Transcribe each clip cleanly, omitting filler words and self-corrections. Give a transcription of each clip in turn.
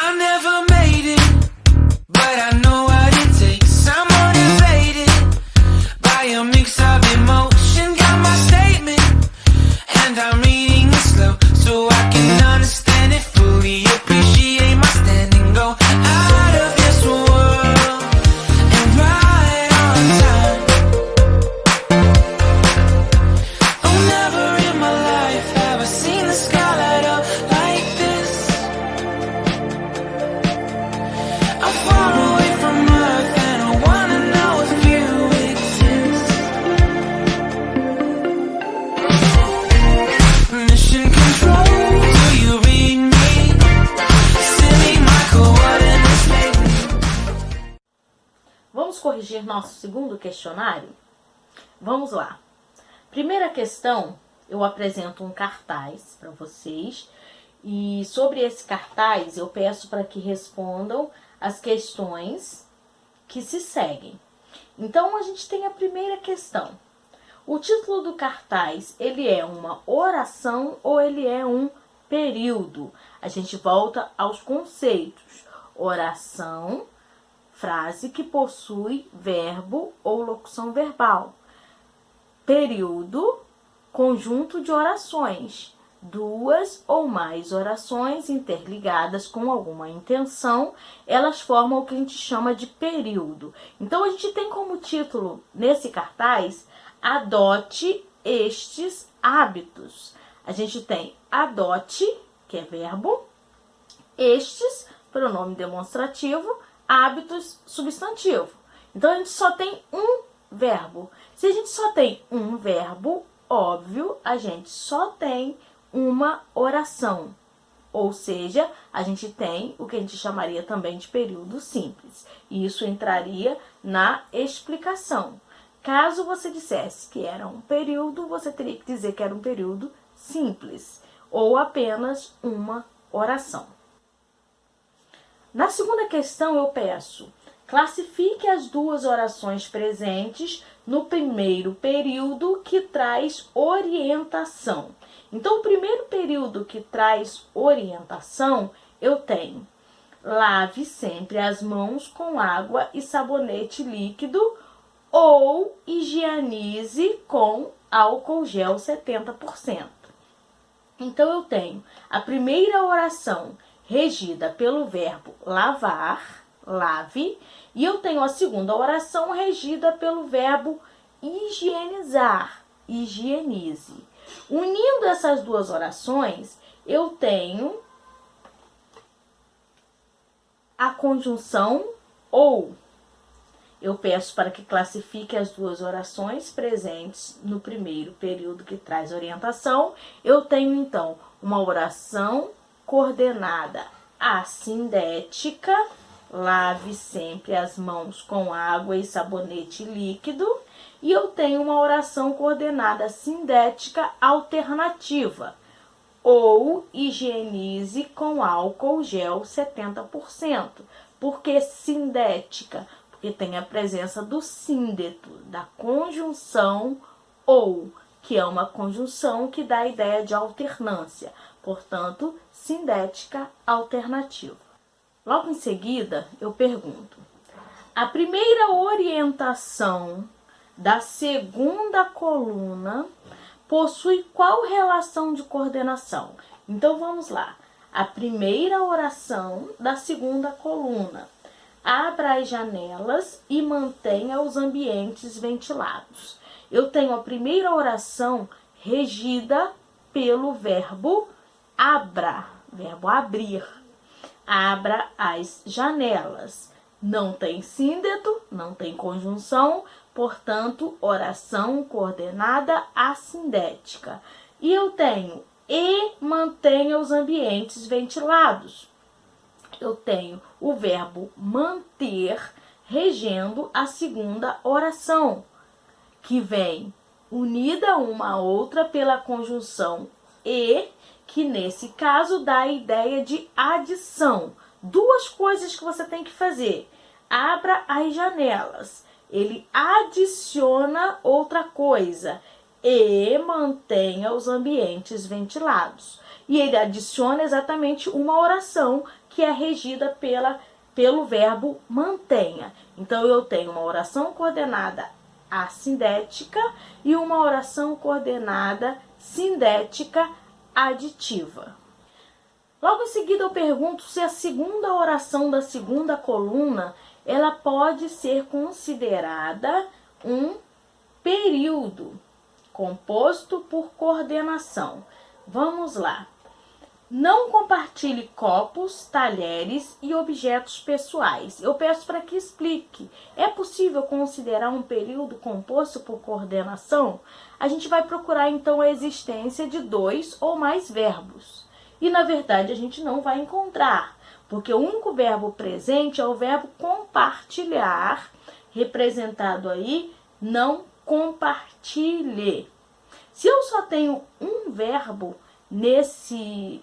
I never made it, but I know what it takes. I'm motivated by a mix of emotion. Got my statement, and I'm reading it slow so I can understand it fully. Appreciate my standing, go out of this world and right on time. Oh, never in my life have I seen the sky light up like this. I'm far away from Earth and I wanna know if you exist. Mission control, do you read me? Silly my coordinates, baby. Vamos corrigir nosso segundo questionário? Vamos lá. Primeira questão, eu apresento um cartaz para vocês e sobre esse cartaz eu peço para que respondam as questões que se seguem. Então a gente tem a primeira questão. O título do cartaz, ele é uma oração ou ele é um período? A gente volta aos conceitos. Oração, frase que possui verbo ou locução verbal. Período, conjunto de orações. Duas ou mais orações interligadas com alguma intenção, elas formam o que a gente chama de período. Então a gente tem como título nesse cartaz: adote estes hábitos. A gente tem adote, que é verbo, estes, pronome demonstrativo, hábitos, substantivo. Então a gente só tem um verbo. Se a gente só tem um verbo, óbvio, a gente só tem uma oração. Ou seja, a gente tem o que a gente chamaria também de período simples. E isso entraria na explicação. Caso você dissesse que era um período, você teria que dizer que era um período simples. Ou apenas uma oração. Na segunda questão eu peço: classifique as duas orações presentes no primeiro período que traz orientação. Então, o primeiro período que traz orientação, eu tenho: lave sempre as mãos com água e sabonete líquido ou higienize com álcool gel 70%. Então, eu tenho a primeira oração regida pelo verbo lavar, lave, e eu tenho a segunda oração regida pelo verbo higienizar, higienize. Unindo essas duas orações, eu tenho a conjunção ou. Eu peço para que classifique as duas orações presentes no primeiro período que traz orientação. Eu tenho, então, uma oração coordenada assindética, lave sempre as mãos com água e sabonete líquido. E eu tenho uma oração coordenada sindética alternativa, ou higienize com álcool gel 70%. Por que sindética? Porque tem a presença do síndeto, da conjunção ou, que é uma conjunção que dá a ideia de alternância. Portanto, sindética alternativa. Logo em seguida, eu pergunto: a primeira orientação da segunda coluna possui qual relação de coordenação? Então, vamos lá. A primeira oração da segunda coluna: abra as janelas e mantenha os ambientes ventilados. Eu tenho a primeira oração regida pelo verbo abra, verbo abrir. Abra as janelas. Não tem síndeto, não tem conjunção, portanto, oração coordenada assindética. E eu tenho e mantenha os ambientes ventilados. Eu tenho o verbo manter regendo a segunda oração, que vem unida uma a outra pela conjunção e, que nesse caso dá a ideia de adição. Duas coisas que você tem que fazer: abra as janelas. Ele adiciona outra coisa: e mantenha os ambientes ventilados. e ele adiciona exatamente uma oração que é regida pelo verbo mantenha. Então, eu tenho uma oração coordenada assindética e uma oração coordenada sindética aditiva. Logo em seguida, eu pergunto se a segunda oração da segunda coluna ela pode ser considerada um período composto por coordenação. Vamos lá. Não compartilhe copos, talheres e objetos pessoais. Eu peço para que explique. É possível considerar um período composto por coordenação? A gente vai procurar então a existência de 2 ou mais verbos. E na verdade a gente não vai encontrar, porque o único verbo presente é o verbo compartilhar, representado aí, não compartilhe. Se eu só tenho um verbo nesse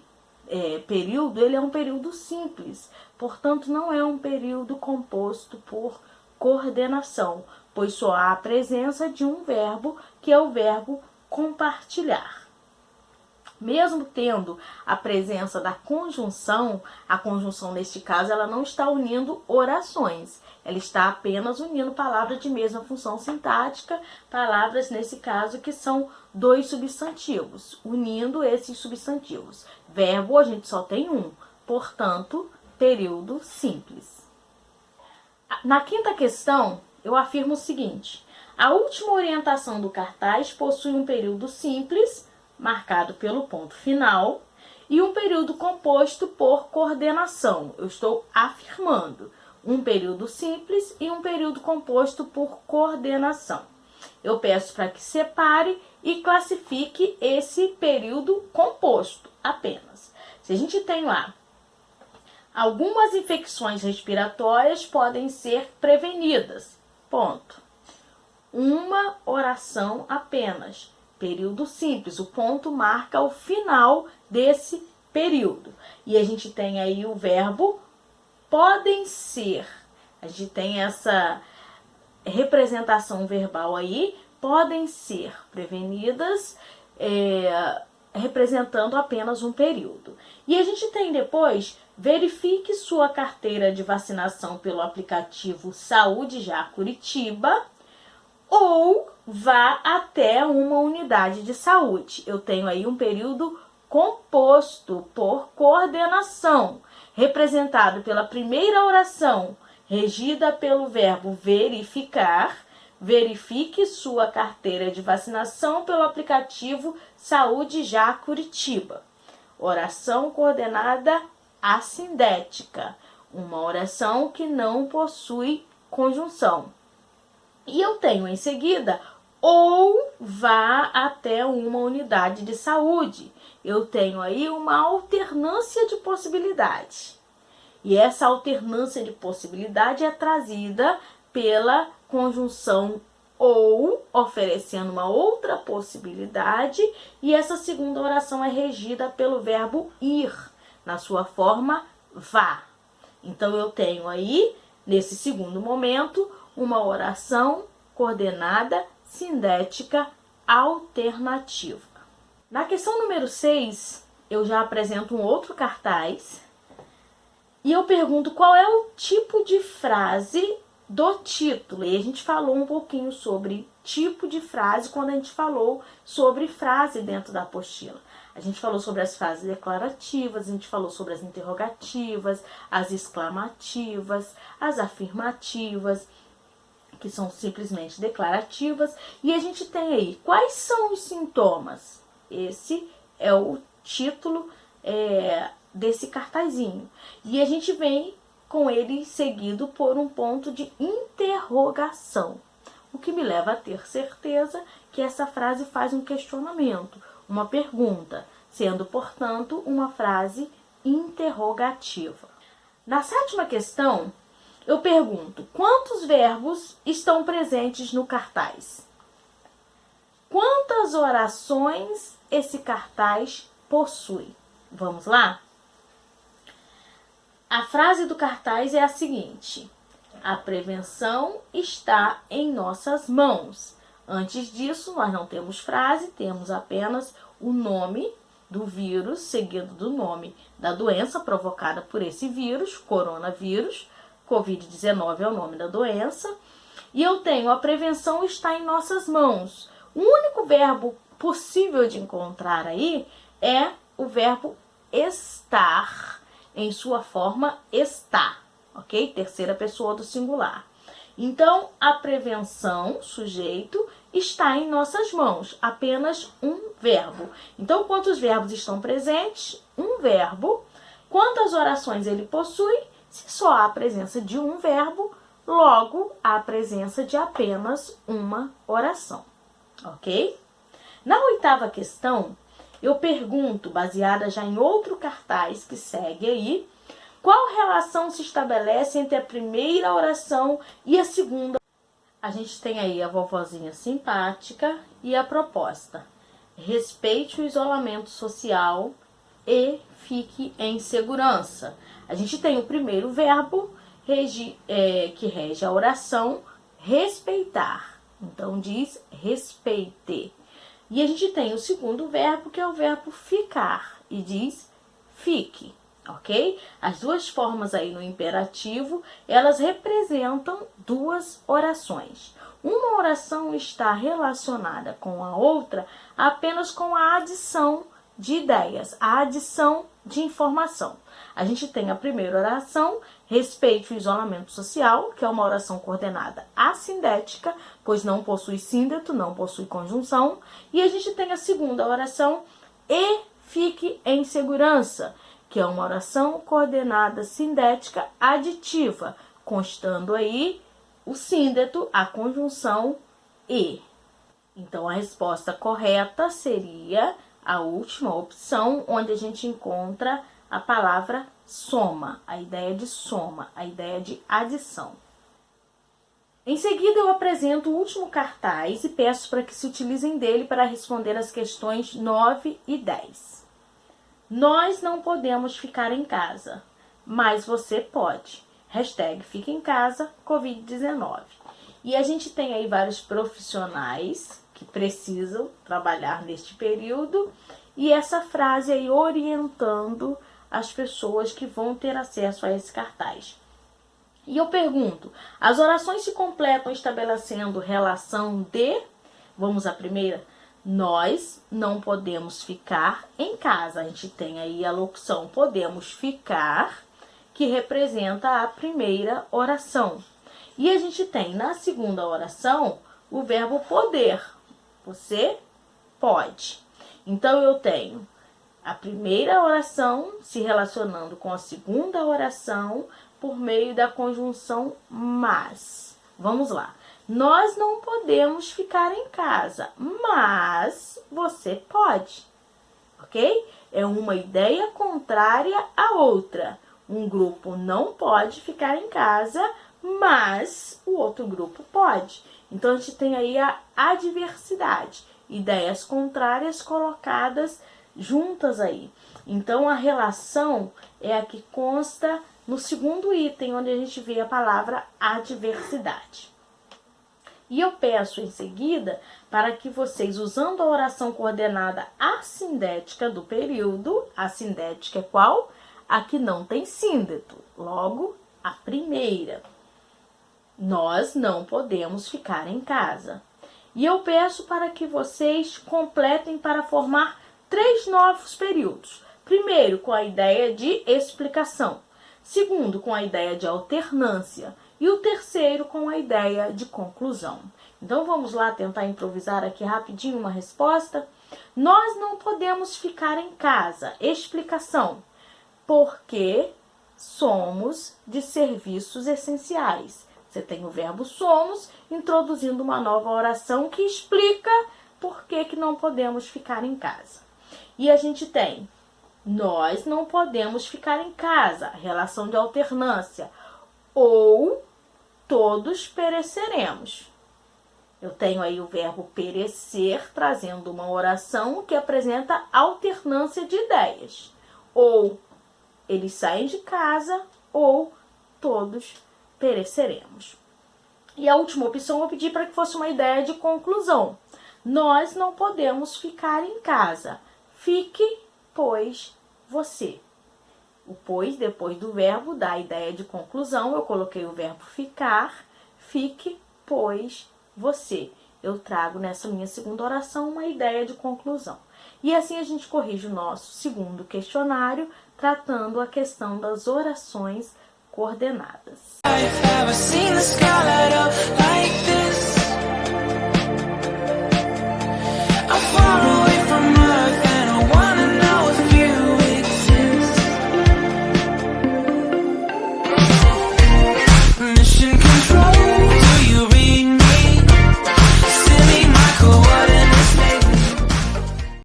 período, ele é um período simples, portanto não é um período composto por coordenação, pois só há a presença de um verbo, que é o verbo compartilhar. Mesmo tendo a presença da conjunção, a conjunção neste caso ela não está unindo orações, ela está apenas unindo palavras de mesma função sintática, palavras nesse caso que são 2 substantivos, unindo esses substantivos. Verbo a gente só tem um, portanto, período simples. Na quinta questão, eu afirmo o seguinte: a última orientação do cartaz possui um período simples, marcado pelo ponto final, e um período composto por coordenação. Eu estou afirmando um período simples e um período composto por coordenação. Eu peço para que separe e classifique esse período composto apenas. Se a gente tem lá algumas infecções respiratórias podem ser prevenidas. Ponto. Uma oração apenas. Período simples. O ponto marca o final desse período. E a gente tem aí o verbo podem ser. A gente tem essa representação verbal aí. Podem ser prevenidas, representando apenas um período. E a gente tem depois, verifique sua carteira de vacinação pelo aplicativo Saúde Já Curitiba ou vá até uma unidade de saúde. Eu tenho aí um período composto por coordenação, representado pela primeira oração, regida pelo verbo verificar. Verifique sua carteira de vacinação pelo aplicativo Saúde Já Curitiba. Oração coordenada assindética, uma oração que não possui conjunção. E eu tenho em seguida, ou vá até uma unidade de saúde. Eu tenho aí uma alternância de possibilidade. E essa alternância de possibilidade é trazida pela conjunção ou, oferecendo uma outra possibilidade, e essa segunda oração é regida pelo verbo ir, na sua forma vá. Então, eu tenho aí, nesse segundo momento, uma oração coordenada sindética alternativa. Na questão número 6, eu já apresento um outro cartaz e eu pergunto qual é o tipo de frase do título. E a gente falou um pouquinho sobre tipo de frase quando a gente falou sobre frase dentro da apostila. A gente falou sobre as frases declarativas, a gente falou sobre as interrogativas, as exclamativas, as afirmativas, que são simplesmente declarativas. E a gente tem aí, quais são os sintomas? Esse é o título desse cartazinho. E a gente vem com ele seguido por um ponto de interrogação, o que me leva a ter certeza que essa frase faz um questionamento, uma pergunta, sendo, portanto, uma frase interrogativa. Na 7ª questão, eu pergunto, quantos verbos estão presentes no cartaz? Quantas orações esse cartaz possui? Vamos lá? A frase do cartaz é a seguinte: a prevenção está em nossas mãos. Antes disso, nós não temos frase, temos apenas o nome do vírus, seguido do nome da doença provocada por esse vírus, coronavírus, Covid-19 é o nome da doença. E eu tenho a prevenção está em nossas mãos. O único verbo possível de encontrar aí é o verbo estar, em sua forma está, ok? Terceira pessoa do singular. Então, a prevenção, sujeito, está em nossas mãos, apenas um verbo. Então, quantos verbos estão presentes? Um verbo. Quantas orações ele possui? Se só há a presença de um verbo, logo há a presença de apenas uma oração, ok? Na oitava questão, eu pergunto, baseada já em outro cartaz que segue aí, qual relação se estabelece entre a primeira oração e a segunda? A gente tem aí a vovozinha simpática e a proposta. Respeite o isolamento social e fique em segurança. A gente tem o primeiro verbo que rege a oração, respeitar. Então, diz respeite. E a gente tem o segundo verbo, que é o verbo ficar, e diz fique, ok? As duas formas aí no imperativo, elas representam duas orações. Uma oração está relacionada com a outra apenas com a adição de ideias, a adição de informação. A gente tem a primeira oração, respeite o isolamento social, que é uma oração coordenada assindética, pois não possui síndeto, não possui conjunção. E a gente tem a segunda oração, e fique em segurança, que é uma oração coordenada sindética aditiva, constando aí o síndeto, a conjunção e. Então, a resposta correta seria a última opção, onde a gente encontra a palavra soma, a ideia de soma, a ideia de adição. Em seguida, eu apresento o último cartaz e peço para que se utilizem dele para responder as questões 9 e 10. Nós não podemos ficar em casa, mas você pode. Hashtag fica em casa, Covid-19. E a gente tem aí vários profissionais que precisam trabalhar neste período e essa frase aí orientando as pessoas que vão ter acesso a esse cartaz. E eu pergunto, as orações se completam estabelecendo relação de, vamos à primeira, nós não podemos ficar em casa. A gente tem aí a locução podemos ficar, que representa a primeira oração. E a gente tem na segunda oração o verbo poder. Você pode. Então, eu tenho a primeira oração se relacionando com a segunda oração por meio da conjunção mas. Vamos lá. Nós não podemos ficar em casa, mas você pode. Ok? É uma ideia contrária à outra. Um grupo não pode ficar em casa, mas o outro grupo pode. Então, a gente tem aí a adversidade. Ideias contrárias colocadas juntas aí. Então, a relação é a que consta no segundo item, onde a gente vê a palavra adversidade. E eu peço em seguida para que vocês, usando a oração coordenada assindética do período, assindética é qual? A que não tem síndeto, logo a primeira. Nós não podemos ficar em casa. E eu peço para que vocês completem para formar 3 novos períodos. Primeiro, com a ideia de explicação. Segundo, com a ideia de alternância. E o terceiro, com a ideia de conclusão. Então, vamos lá tentar improvisar aqui rapidinho uma resposta. Nós não podemos ficar em casa. Explicação. Porque somos de serviços essenciais. Você tem o verbo somos, introduzindo uma nova oração que explica por que não podemos ficar em casa. E a gente tem, nós não podemos ficar em casa, relação de alternância, ou todos pereceremos. Eu tenho aí o verbo perecer, trazendo uma oração que apresenta alternância de ideias. Ou eles saem de casa, ou todos pereceremos. E a última opção eu pedi para que fosse uma ideia de conclusão. Nós não podemos ficar em casa. Fique pois, você. O pois, depois do verbo, dá a ideia de conclusão. Eu coloquei o verbo ficar, fique, pois, você. Eu trago nessa minha segunda oração uma ideia de conclusão. E assim a gente corrige o nosso segundo questionário, tratando a questão das orações coordenadas. I've never seen the sky light up like